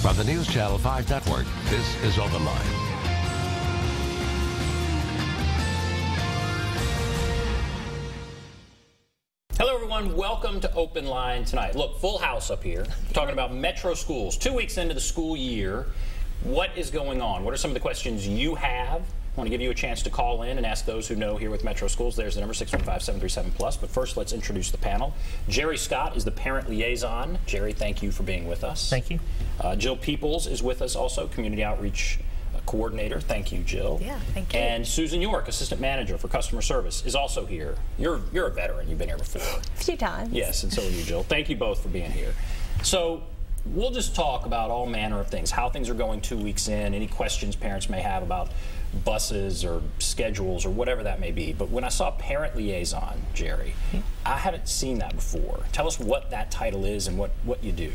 From the News Channel 5 Network, this is OpenLine. Hello everyone, welcome to OpenLine tonight. Look, full house up here, talking about metro schools. 2 weeks into the school year, what is going on? What are some of the questions you have? I want to give you a chance to call in and ask those who know here with Metro Schools. There's the number 615-737+. But first, let's introduce the panel. Gerry Scott is the parent liaison. Gerry, thank you for being with us. Thank you. Jill Peeples is with us also, community outreach coordinator. Thank you, Jill. Yeah, thank you. And Susan York, assistant manager for customer service, is also here. You're a veteran. You've been here before. A few times. Yes, and so are you, Jill. Thank you both for being here. So we'll just talk about all manner of things, how things are going 2 weeks in, any questions parents may have about buses or schedules or whatever that may be. But when I saw parent liaison, Gerry, I hadn't seen that before. Tell us what that title is and what you do.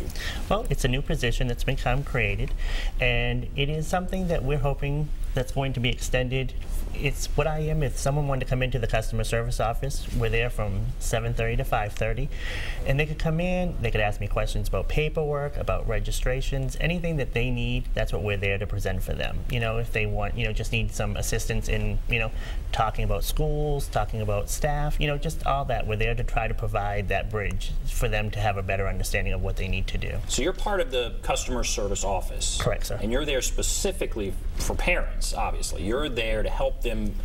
Well, it's a new position that's become created, and it is something that we're hoping that's going to be extended. It's what I am. If someone wanted to come into the customer service office, we're there from 7:30 to 5:30, and they could come in, they could ask me questions about paperwork, about registrations, anything that they need. That's what we're there to present for them. You know, if they want, just need some assistance in, talking about schools, talking about staff, just all that. We're there to try to provide that bridge for them to have a better understanding of what they need to do. So you're part of the customer service office. Correct, sir. And you're there specifically for parents, obviously. You're there to help them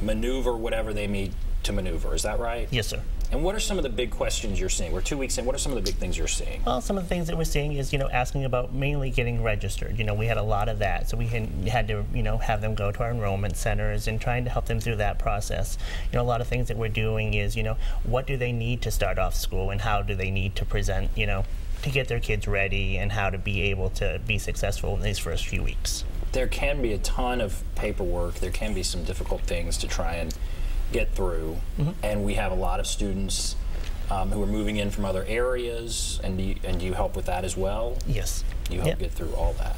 maneuver whatever they need to maneuver. Is that right? Yes, sir. And what are some of the big questions you're seeing? We're 2 weeks in. What are some of the big things you're seeing? Well, some of the things that we're seeing is, asking about mainly getting registered. We had a lot of that, so we had to, have them go to our enrollment centers and trying to help them through that process. A lot of things that we're doing is, what do they need to start off school and how do they need to present, to get their kids ready and how to be able to be successful in these first few weeks. There can be a ton of paperwork. There can be some difficult things to try and get through, and we have a lot of students who are moving in from other areas, and do you help with that as well? Yes. You help get through all that.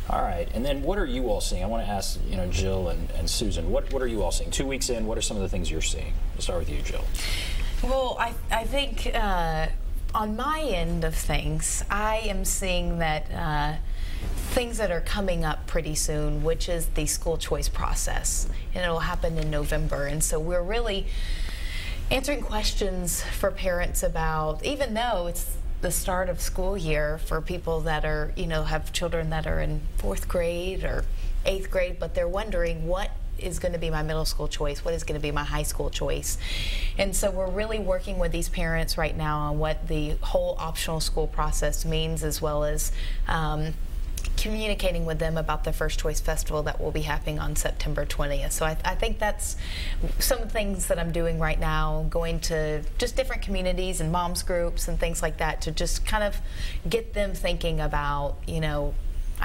All right, and then what are you all seeing? I want to ask, Jill and Susan, what are you all seeing? 2 weeks in, what are some of the things you're seeing? We'll start with you, Jill. Well, I think on my end of things, I am seeing that things that are coming up pretty soon, which is the school choice process, and it'll happen in November. And so we're really answering questions for parents about, even though it's the start of school year for people that are, have children that are in 4th grade or 8th grade, but they're wondering what is going to be my middle school choice, what is going to be my high school choice. And so we're really working with these parents right now on what the whole optional school process means, as well as communicating with them about the First Choice Festival that will be happening on September 20th. So I think that's some of the things that I'm doing right now, going to just different communities and moms groups and things like that to just kind of get them thinking about, I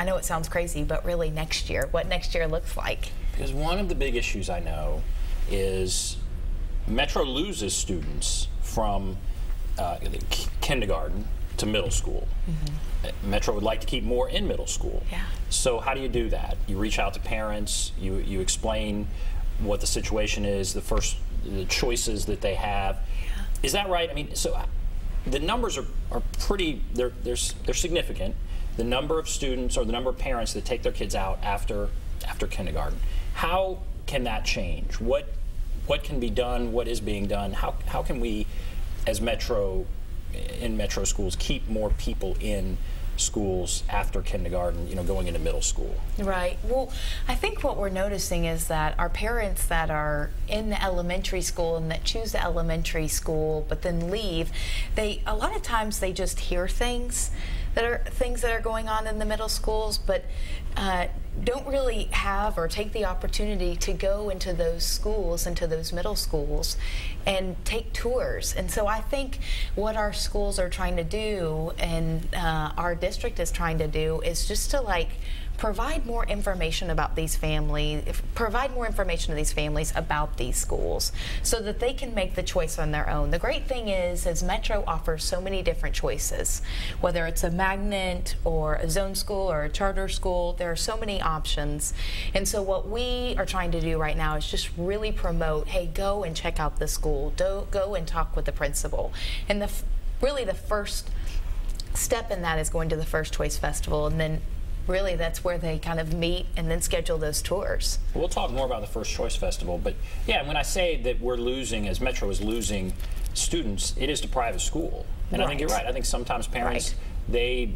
know it sounds crazy, but really next year, what next year looks like. Because one of the big issues I know is Metro loses students from kindergarten to middle school. Metro would like to keep more in middle school. Yeah. So how do you do that? You reach out to parents, you explain what the situation is, the choices that they have. Yeah. Is that right? I mean, so the numbers are pretty, they're significant. The number of students or the number of parents that take their kids out after kindergarten. How can that change? What can be done? What is being done? How can we, as Metro, in Metro schools, keep more people in schools after kindergarten, going into middle school? Right. Well, I think what we're noticing is that our parents that are in the elementary school and that choose the elementary school but then leave, a lot of times they just hear things that are going on in the middle schools, but don't really have or take the opportunity to go into those schools, into those middle schools, and take tours. And so I think what our schools are trying to do, and our district is trying to do, is just to provide more information about these families, provide more information to these families about these schools so that they can make the choice on their own. The great thing is Metro offers so many different choices, whether it's a magnet or a zone school or a charter school, there are so many options. And so what we are trying to do right now is just really promote, hey, go and check out the school, go and talk with the principal. And really the first step in that is going to the First Choice Festival, and then really that's where they kind of meet and then schedule those tours. We'll talk more about the First Choice Festival, but yeah, when I say that we're losing, as Metro is losing students, it is to private school. And I think you're right. I think sometimes parents, they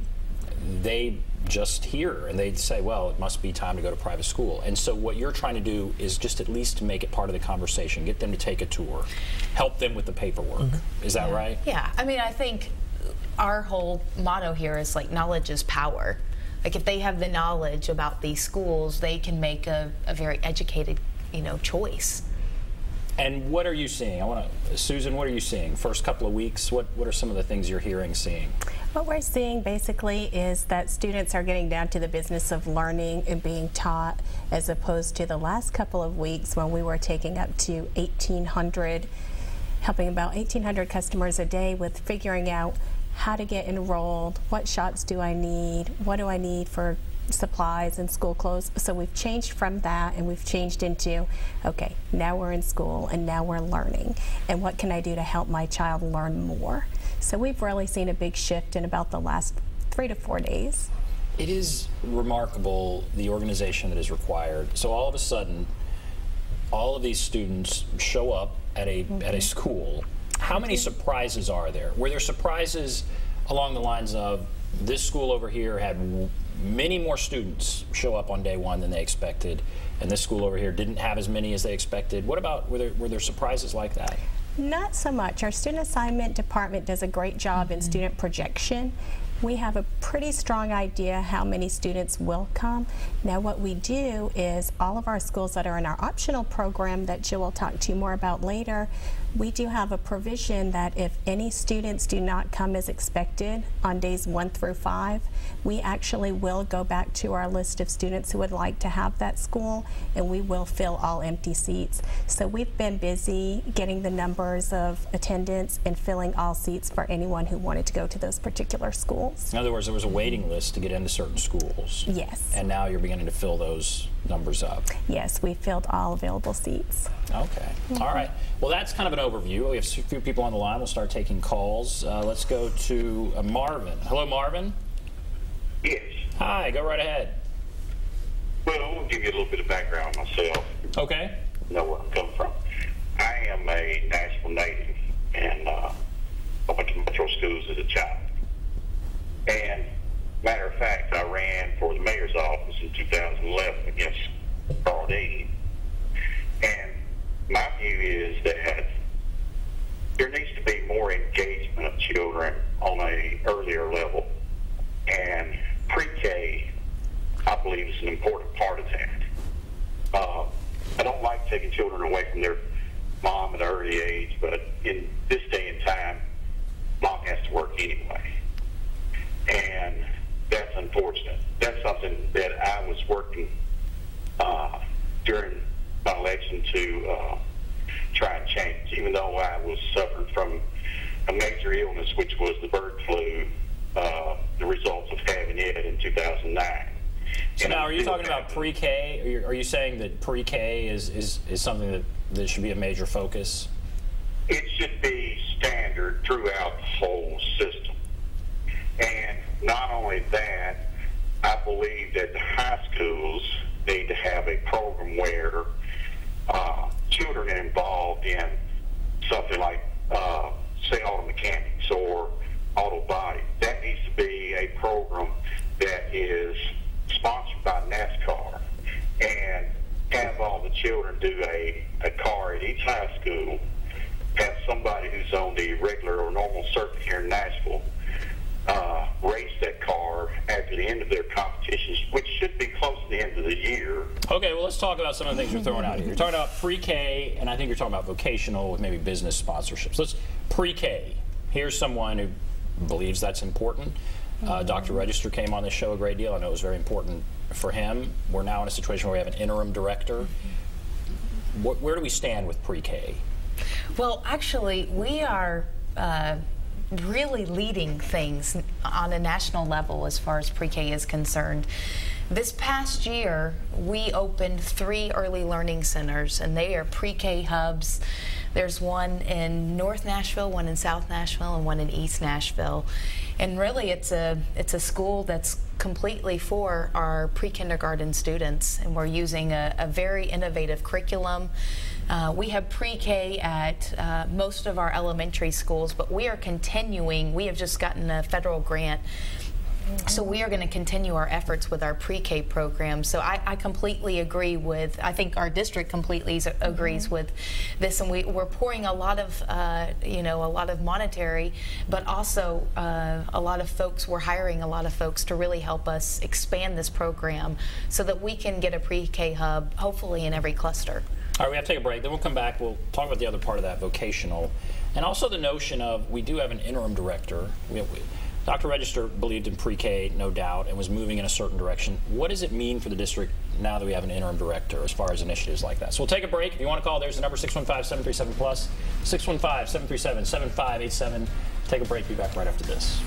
just hear and they say, well, it must be time to go to private school. And so what you're trying to do is just at least to make it part of the conversation, get them to take a tour, help them with the paperwork. Is that right? Yeah, I mean, I think our whole motto here is like knowledge is power. Like if they have the knowledge about these schools, they can make a very educated, choice. And what are you seeing? Susan, what are you seeing? First couple of weeks, what are some of the things you're hearing, seeing? What we're seeing basically is that students are getting down to the business of learning and being taught, as opposed to the last couple of weeks when we were taking up to 1,800, helping about 1,800 customers a day with figuring out how to get enrolled, what shots do I need, what do I need for supplies and school clothes. So we've changed from that, and we've changed into, okay, now we're in school and now we're learning, and what can I do to help my child learn more? So we've really seen a big shift in about the last 3 to 4 days. It is remarkable, the organization that is required. So all of a sudden, all of these students show up at a school. How many surprises are there? Were there surprises along the lines of this school over here had many more students show up on day one than they expected, and this school over here didn't have as many as they expected? What about, were there surprises like that? Not so much. Our student assignment department does a great job in student projection. We have a pretty strong idea how many students will come. Now what we do is all of our schools that are in our optional program that Jill will talk to you more about later, we do have a provision that if any students do not come as expected on days 1 through 5, we actually will go back to our list of students who would like to have that school, and we will fill all empty seats. So we've been busy getting the numbers of attendance and filling all seats for anyone who wanted to go to those particular schools. In other words, there was a waiting list to get into certain schools. Yes. And now you're beginning to fill those numbers up. Yes, we filled all available seats. Okay. All right. Well, that's kind of an overview. We have a few people on the line. We'll start taking calls. Let's go to Marvin. Hello, Marvin. Yes. Hi. Go right ahead. Well, I want to give you a little bit of background on myself. Okay. Know where I'm coming from. I am a Nashville native, and I went to Metro schools as a child. And matter of fact, I ran for the mayor's office in 2011 against Carl Day. And my view is that there needs to be more engagement of children on an earlier level. And pre-K, I believe, is an important part of that. I don't like taking children away from their mom at an early age, but in this day and time, mom has to work anyway. And that's unfortunate. That's something that I was working during my election to try and change, even though I was suffering from a major illness, which was the bird flu, the results of having it in 2009. So now, are you talking about pre-K? Are you saying that pre-K is something that should be a major focus? It should be standard throughout the whole system. And not only that, I believe that the high schools need to have a program where children are involved in something like, say, auto mechanics or auto body. That needs to be a program that is sponsored by NASCAR, and have all the children do a car at each high school, have somebody who's on the regular or normal circuit here in Nashville race that car after the end of their competitions, which should be close to the end of the year. Okay, well, let's talk about some of the things you're throwing out here. You're talking about pre-K, and I think you're talking about vocational with maybe business sponsorships. Let's pre-K. Here's someone who believes that's important. Dr. Register came on this show a great deal. I know it was very important for him. We're now in a situation where we have an interim director. Where do we stand with pre-K? Well, actually, we are really leading things on a national level as far as pre-K is concerned. This past year, we opened 3 early learning centers, and they are pre-K hubs There's one in North Nashville, one in South Nashville, and one in East Nashville. And really, it's a school that's completely for our pre-kindergarten students, and we're using a very innovative curriculum. We have pre-K at most of our elementary schools, but we are continuing. We have just gotten a federal grant, so we are going to continue our efforts with our pre-K program. So I completely agree with, I think our district completely agrees with this, and we're pouring a lot of, a lot of monetary, but also a lot of folks, we're hiring a lot of folks to really help us expand this program so that we can get a pre-K hub, hopefully in every cluster. All right, we have to take a break. Then we'll come back. We'll talk about the other part of that, vocational, and also the notion of, we do have an interim director. Dr. Register believed in pre-K, no doubt, and was moving in a certain direction. What does it mean for the district now that we have an interim director as far as initiatives like that? So we'll take a break. If you want to call, there's the number, 615-737-PLUS, 615-737-7587. Take a break. Be back right after this.